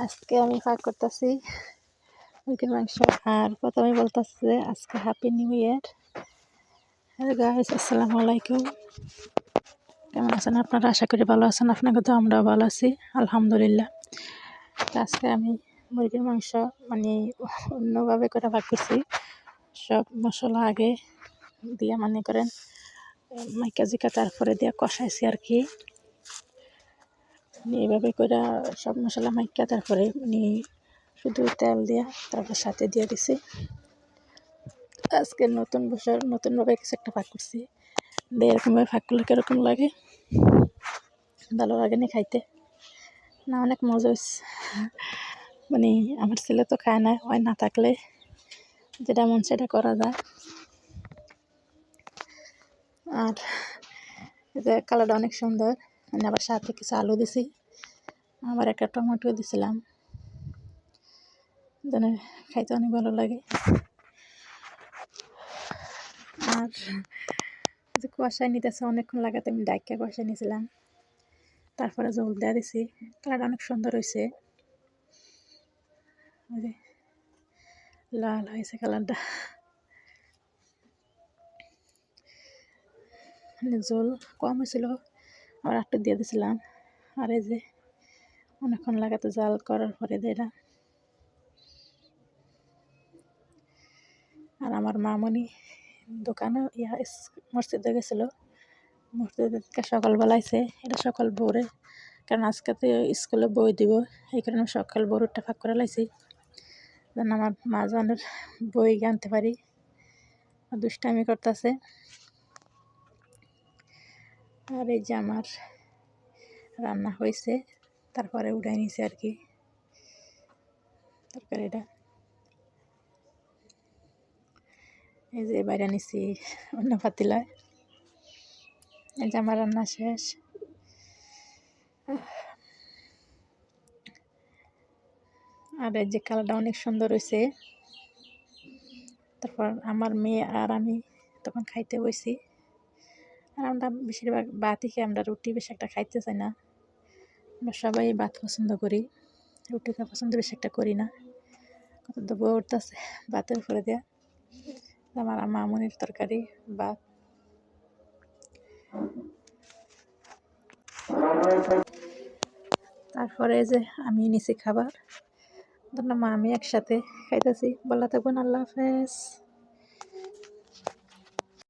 আজকে আমি পাক করতেছি মুরগির মাংস। আর প্রথমে বলতেছি যে আজকে happy new year. Hello guys, আসসালামু আলাইকুম। কেমন আছেন আপনারা? আশা করি ভালো আছেন। আপনাকে তো আমরাও ভালো আছি, আলহামদুলিল্লাহ। তো আজকে আমি মুরগির মাংস মানে অন্যভাবে করে পাক করছি। সব মশলা আগে দিয়ে মানে করেন মাইকা জিকা তারপরে দিয়ে কষাইছি আর কি। এইভাবে করে সব মশলা মাইকা তারপরে শুধু তেল দিয়া তারপর সাথে দিয়ে দিছি। আজকে নতুন বছর নতুনভাবে কিছু একটা পাক করছি। এরকমভাবে পাক করলে কীরকম লাগে? ভালো লাগে না খাইতে? না, অনেক মজা হয়েছে। মানে আমার ছেলে তো খায় না, ওই না থাকলে যেটা মন সেটা করা যায়। আর যে কালারটা অনেক সুন্দর, মানে আবার সাথে কিছু আলু দিছি, আবার একটা টমেটো দিছিলাম, যেন খাইতে অনেক ভালো লাগে। আর যে কষাই নিতেছে অনেকক্ষণ লাগাতে আমি ডাইকা কষাই নিয়েছিলাম, তারপরে জল দেওয়া দিছি। কালারটা অনেক সুন্দর হয়েছে, লাল হয়েছে কালারটা। জল কম হয়েছিল, আবার একটু দিয়ে দিয়েছিলাম। আর এই যে অনেকক্ষণ লাগাতে জাল করার পরে দিলাম। আর আমার মামনি দোকানে মসজিদে গেছিল, মসজিদে সকালবেলা আইছে। এটা সকাল ভোরে, কারণ আজকে তো স্কুলে বই দিব, এই কারণে সকাল ভোরটা ফাঁক করে লাইছি, যেন আমার মা জানের বই আনতে পারি। দুষ্টামি করতেছে। আর এই যে আমার রান্না হয়েছে, তারপরে উঠাই নিছে আর কি তরকারিটা। এই যে বাইরে নিছি অন্য পাতিলায়। এই যে আমার রান্না শেষ। আর এই যে কালারটা অনেক সুন্দর হয়েছে। তারপর আমার মেয়ে আর আমি তখন খাইতে বসি। আর আমরা বেশিরভাগ ভাতই খাই, আমরা রুটি বেশি একটা খাইতে চাই না। আমরা সবাই ভাত পছন্দ করি, রুটিটা পছন্দ বেশি একটা করি না। কত দবো উঠতেছে ভাতের উপরে দেওয়া। আমার মামনির তরকারি ভাত। তারপরে যে আমি নিছি খাবার, ধরলাম আমি একসাথে খাইতেছি। বলা থাকবেন, আল্লাহ হাফেজ।